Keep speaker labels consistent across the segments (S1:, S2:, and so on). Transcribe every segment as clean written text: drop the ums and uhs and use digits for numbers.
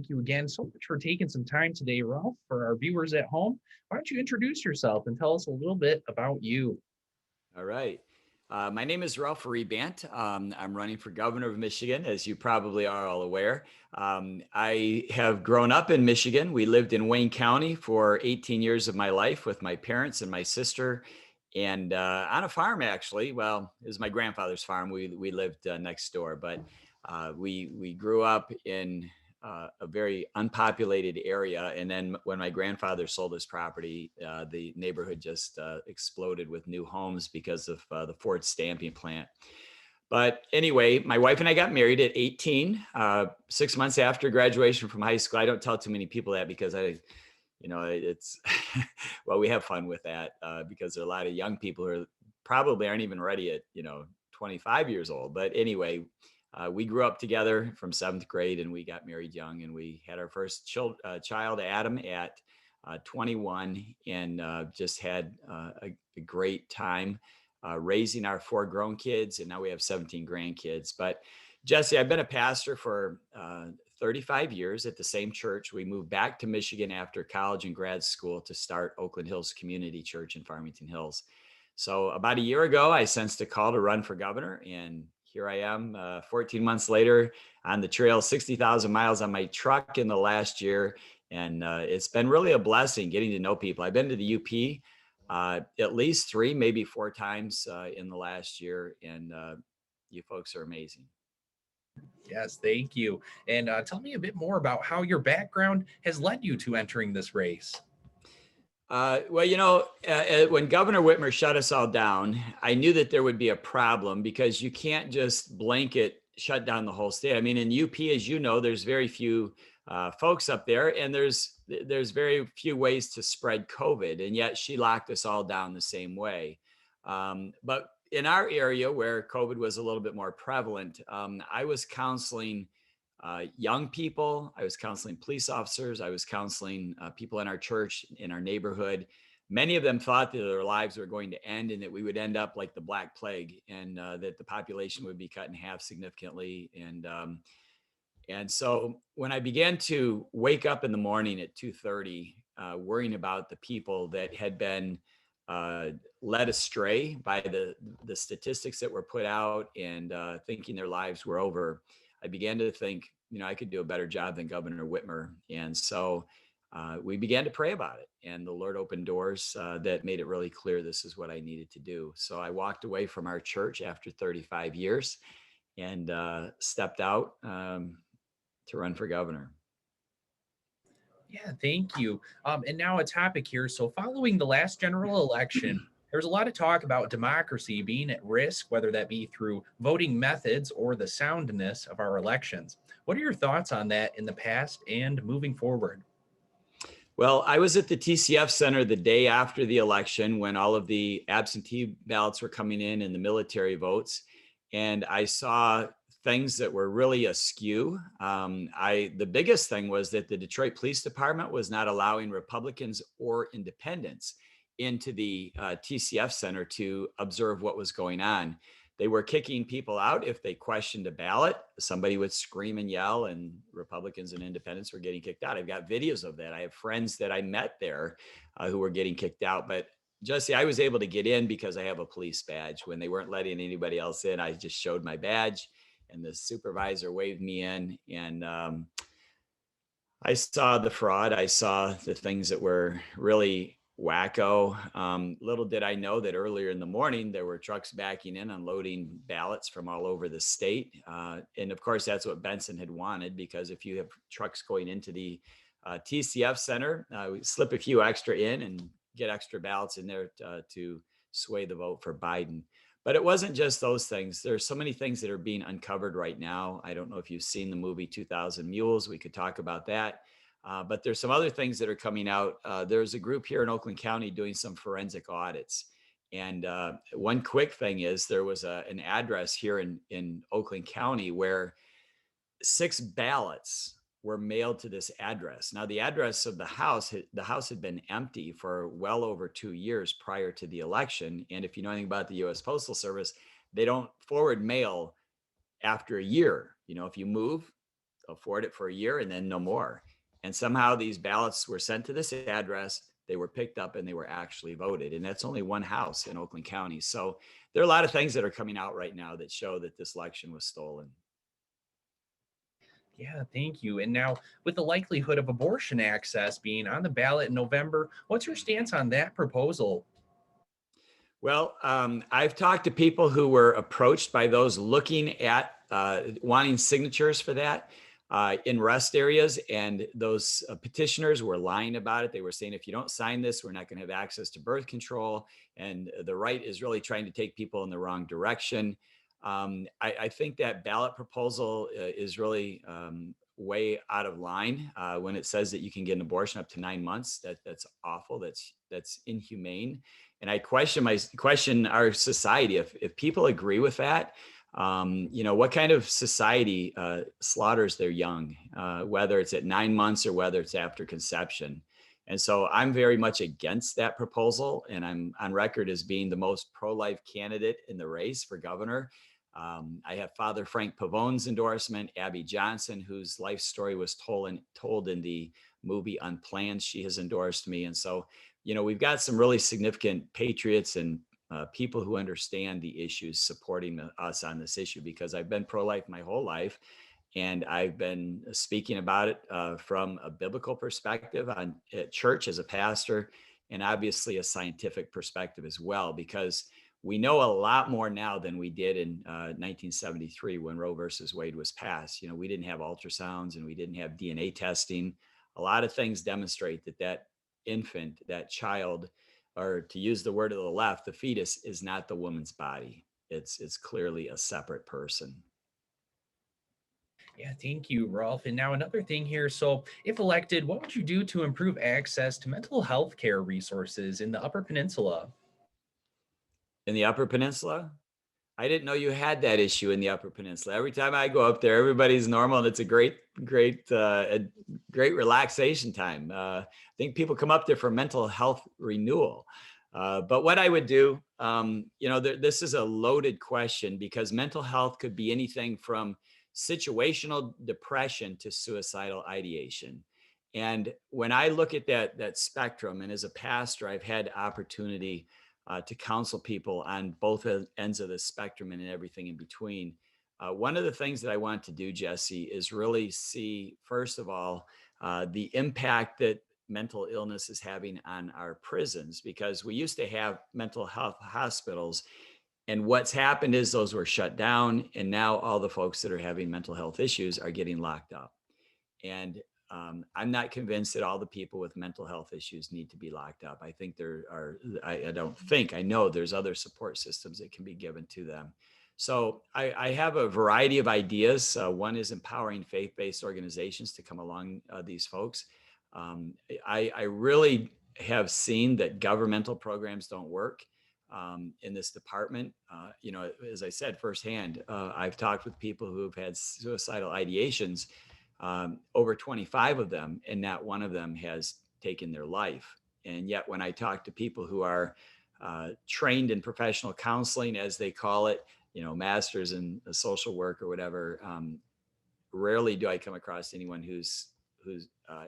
S1: thank you again so much for taking some time today, Ralph. For our viewers at home, why don't you introduce yourself and tell us a little bit about you?
S2: All right. My name is Ralph Rebandt. I'm running for governor of Michigan, as you probably are all aware. I have grown up in Michigan. We lived in Wayne County for 18 years of my life with my parents and my sister, and on a farm, actually. Well, it was my grandfather's farm. We lived next door, but we grew up in a very unpopulated area. And then when my grandfather sold his property, the neighborhood just exploded with new homes because of the Ford stamping plant. But anyway, my wife and I got married at 18, 6 months after graduation from high school. I don't tell too many people that because it's, well, we have fun with that because there are a lot of young people who probably aren't even ready at, 25 years old. But anyway, we grew up together from seventh grade and we got married young, and we had our first child, Adam, at 21, and just had a great time raising our four grown kids. And now we have 17 grandkids. But Jesse, I've been a pastor for 35 years at the same church. We moved back to Michigan after college and grad school to start Oakland Hills Community Church in Farmington Hills. So about a year ago, I sensed a call to run for governor, and here I am 14 months later on the trail, 60,000 miles on my truck in the last year. And it's been really a blessing getting to know people. I've been to the UP at least 3, maybe 4 times in the last year. And you folks are amazing.
S1: Yes, thank you. And tell me a bit more about how your background has led you to entering this race.
S2: Well, when Governor Whitmer shut us all down, I knew that there would be a problem because you can't just blanket shut down the whole state. I mean, in UP, as you know, there's very few folks up there, and there's very few ways to spread COVID, and yet she locked us all down the same way. But in our area where COVID was a little bit more prevalent, I was counseling young people. I was counseling police officers. I was counseling people in our church, in our neighborhood. Many of them thought that their lives were going to end and that we would end up like the Black Plague, and that the population would be cut in half significantly. And so when I began to wake up in the morning at 2:30, worrying about the people that had been uh, led astray by the statistics that were put out, and thinking their lives were over, I began to think, I could do a better job than Governor Whitmer. And so we began to pray about it, and the Lord opened doors that made it really clear this is what I needed to do. So I walked away from our church after 35 years and stepped out to run for governor.
S1: Yeah, thank you. And now a topic here. So, following the last general election, there was a lot of talk about democracy being at risk, whether that be through voting methods or the soundness of our elections. What are your thoughts on that in the past and moving forward?
S2: Well, I was at the TCF Center the day after the election when all of the absentee ballots were coming in and the military votes. And I saw things that were really askew. The biggest thing was that the Detroit Police Department was not allowing Republicans or independents into the TCF Center to observe what was going on. They were kicking people out if they questioned a ballot. Somebody would scream and yell, and Republicans and independents were getting kicked out. I've got videos of that. I have friends that I met there who were getting kicked out. But Jesse, I was able to get in because I have a police badge. When they weren't letting anybody else in, I just showed my badge, and the supervisor waved me in. And I saw the fraud. I saw the things that were really wacko. Little did I know that earlier in the morning, there were trucks backing in, unloading ballots from all over the state. And of course, that's what Benson had wanted, because if you have trucks going into the TCF Center, we slip a few extra in and get extra ballots in there to sway the vote for Biden. But it wasn't just those things. There's so many things that are being uncovered right now. I don't know if you've seen the movie 2000 Mules. We could talk about that. But there's some other things that are coming out. There's a group here in Oakland County doing some forensic audits. And one quick thing is there was an address here in Oakland County where 6 ballots were mailed to this address. Now, the address of the house had been empty for well over 2 years prior to the election. And if you know anything about the U.S. Postal Service, they don't forward mail after a year. If you move, afford it for a year and then no more. And somehow these ballots were sent to this address, they were picked up, and they were actually voted. And that's only one house in Oakland County. So there are a lot of things that are coming out right now that show that this election was stolen.
S1: Yeah, thank you. And now, with the likelihood of abortion access being on the ballot in November, what's your stance on that proposal?
S2: Well, I've talked to people who were approached by those looking at wanting signatures for that in rest areas, and those petitioners were lying about it. They were saying, if you don't sign this, we're not going to have access to birth control, and the right is really trying to take people in the wrong direction. I think that ballot proposal is really way out of line when it says that you can get an abortion up to 9 months. That's awful. That's inhumane. And I question our society. If people agree with that, what kind of society slaughters their young, whether it's at 9 months or whether it's after conception? And so I'm very much against that proposal, and I'm on record as being the most pro-life candidate in the race for governor. I have Father Frank Pavone's endorsement, Abby Johnson, whose life story was told in the movie Unplanned. She has endorsed me. And so, we've got some really significant patriots and people who understand the issues supporting us on this issue, because I've been pro-life my whole life. And I've been speaking about it from a biblical perspective at church as a pastor, and obviously a scientific perspective as well, because we know a lot more now than we did in 1973 when Roe versus Wade was passed. We didn't have ultrasounds and we didn't have DNA testing. A lot of things demonstrate that infant, that child, or to use the word of the left, the fetus is not the woman's body. It's clearly a separate person.
S1: Yeah, thank you, Rolf. And now another thing here. So, if elected, what would you do to improve access to mental health care resources in the Upper Peninsula?
S2: In the Upper Peninsula, I didn't know you had that issue in the Upper Peninsula. Every time I go up there, everybody's normal, and it's a great relaxation time. I think people come up there for mental health renewal. But what I would do, this is a loaded question, because mental health could be anything from situational depression to suicidal ideation. And when I look at that spectrum, and as a pastor, I've had opportunity to counsel people on both ends of the spectrum and everything in between. One of the things that I want to do, Jesse, is really see, first of all, the impact that mental illness is having on our prisons, because we used to have mental health hospitals. And what's happened is those were shut down. And now all the folks that are having mental health issues are getting locked up. And I'm not convinced that all the people with mental health issues need to be locked up. I think I don't think, I know there's other support systems that can be given to them. So I have a variety of ideas. One is empowering faith-based organizations to come along these folks. I really have seen that governmental programs don't work in this department. As I said firsthand, I've talked with people who have had suicidal ideations, over 25 of them, and not one of them has taken their life. And yet, when I talk to people who are trained in professional counseling, as they call it, masters in social work or whatever, rarely do I come across anyone who's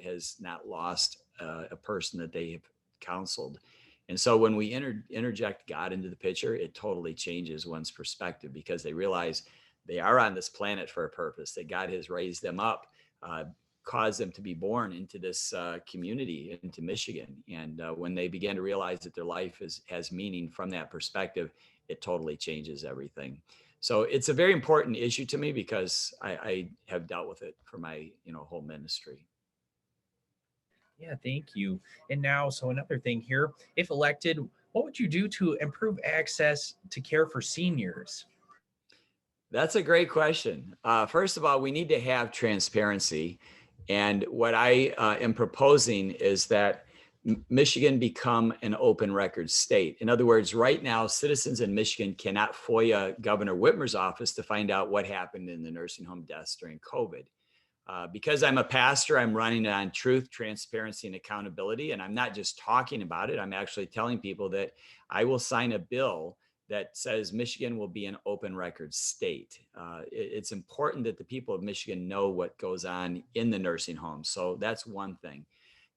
S2: has not lost a person that they have counseled. And so when we interject God into the picture, it totally changes one's perspective, because they realize they are on this planet for a purpose, that God has raised them up, uh, caused them to be born into this community, into Michigan. And when they begin to realize that their life has meaning from that perspective, it totally changes everything. So it's a very important issue to me, because I have dealt with it for my whole ministry.
S1: Yeah, thank you. And now, so another thing here. If elected, what would you do to improve access to care for seniors?
S2: That's a great question. First of all, we need to have transparency. And what I am proposing is that Michigan become an open record state. In other words, right now, citizens in Michigan cannot FOIA Governor Whitmer's office to find out what happened in the nursing home deaths during COVID. Because I'm a pastor, I'm running on truth, transparency, and accountability. And I'm not just talking about it, I'm actually telling people that I will sign a bill that says Michigan will be an open record state. It's important that the people of Michigan know what goes on in the nursing homes. So that's one thing.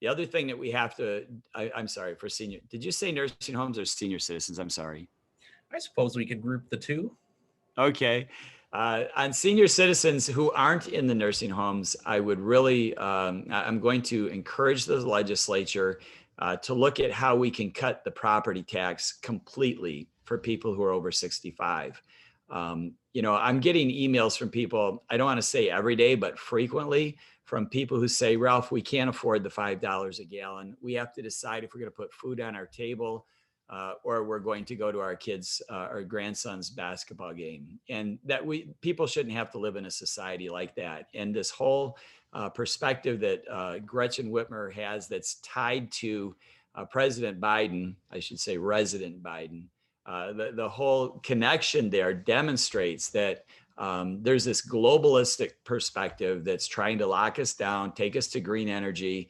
S2: The other thing that we have to, I'm sorry, for senior, did you say nursing homes or senior citizens? I'm sorry.
S1: I suppose we could group the two.
S2: Okay. On senior citizens who aren't in the nursing homes, I would really, I'm going to encourage the legislature to look at how we can cut the property tax completely for people who are over 65. I'm getting emails from people, I don't want to say every day, but frequently, from people who say, Ralph, we can't afford the $5 a gallon. We have to decide if we're going to put food on our table or we're going to go to our kids' our grandson's basketball game. And that people shouldn't have to live in a society like that. And this whole perspective that Gretchen Whitmer has that's tied to President Biden, I should say Resident Biden, the whole connection there demonstrates that there's this globalistic perspective that's trying to lock us down, take us to green energy,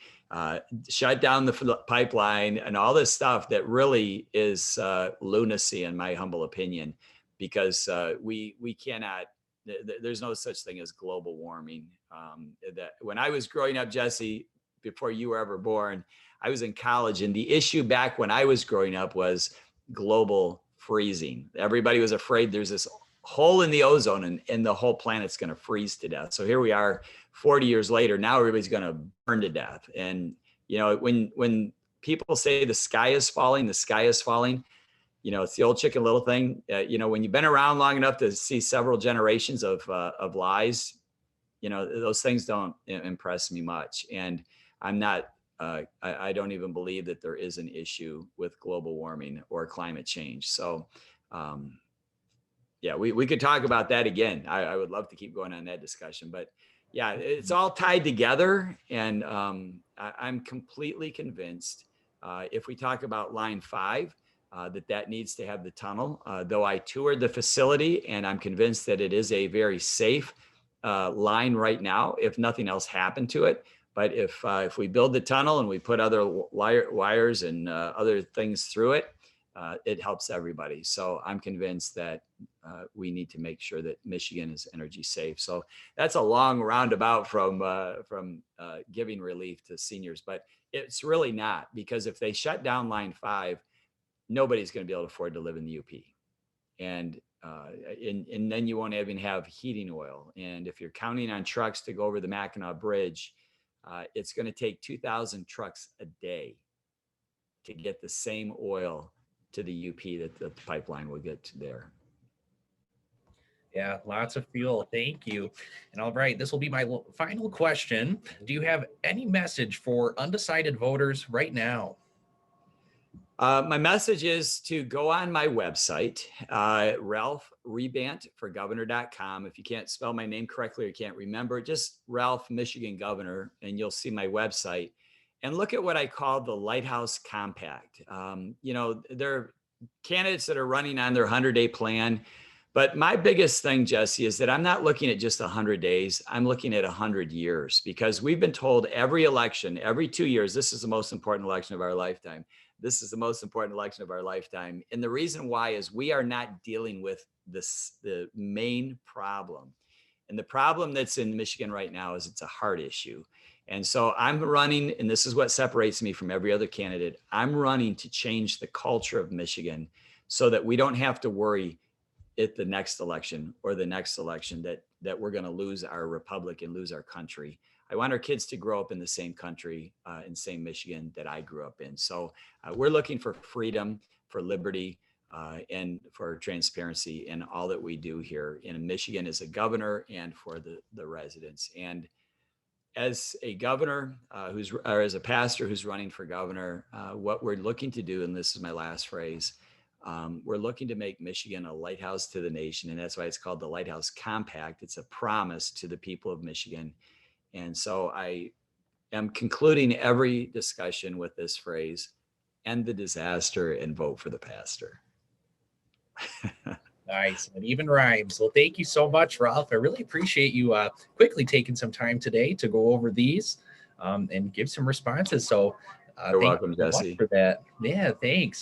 S2: shut down the pipeline, and all this stuff that really is lunacy, in my humble opinion, because we cannot. There's no such thing as global warming. That when I was growing up, Jesse, before you were ever born, I was in college, and the issue back when I was growing up was global freezing. Everybody was afraid there's this hole in the ozone and the whole planet's going to freeze to death. So here we are 40 years later. Now everybody's going to burn to death. And, when people say the sky is falling, the sky is falling, it's the old Chicken Little thing. When you've been around long enough to see several generations of lies, those things don't impress me much. And I'm not, I don't even believe that there is an issue with global warming or climate change. So, yeah, we could talk about that again. I would love to keep going on that discussion, but yeah, it's all tied together. And I'm completely convinced if we talk about line 5, that needs to have the tunnel, though I toured the facility and I'm convinced that it is a very safe line right now, if nothing else happened to it. But if we build the tunnel and we put other wires and other things through it, it helps everybody. So I'm convinced that we need to make sure that Michigan is energy safe. So that's a long roundabout from giving relief to seniors, but it's really not, because if they shut down line 5, nobody's going to be able to afford to live in the UP. And then you won't even have heating oil. And if you're counting on trucks to go over the Mackinac Bridge, it's going to take 2,000 trucks a day to get the same oil to the UP that the pipeline will get to there.
S1: Yeah, lots of fuel. Thank you. And all right, this will be my final question. Do you have any message for undecided voters right now?
S2: My message is to go on my website, Ralph Rebandt for governor.com. If you can't spell my name correctly or can't remember, just Ralph Michigan Governor, and you'll see my website. And look at what I call the Lighthouse Compact. There are candidates that are running on their 100-day plan. But my biggest thing, Jesse, is that I'm not looking at just 100 days. I'm looking at 100 years, because we've been told every election, every 2 years, this is the most important election of our lifetime. This is the most important election of our lifetime. And the reason why is we are not dealing with the main problem. And the problem that's in Michigan right now is it's a heart issue. And so I'm running, and this is what separates me from every other candidate. I'm running to change the culture of Michigan so that we don't have to worry at the next election or the next election that we're going to lose our republic and lose our country. I want our kids to grow up in the same country, in same Michigan that I grew up in. So we're looking for freedom, for liberty, and for transparency in all that we do here in Michigan as a governor and for the residents. And as a governor or as a pastor who's running for governor, what we're looking to do, and this is my last phrase, we're looking to make Michigan a lighthouse to the nation. And that's why it's called the Lighthouse Compact. It's a promise to the people of Michigan. And so I am concluding every discussion with this phrase: end the disaster and vote for the pastor.
S1: Nice. And even rhymes. Well, thank you so much, Ralph. I really appreciate you quickly taking some time today to go over these and give some responses. So
S2: you're welcome, Jesse.
S1: For that. Yeah, thanks.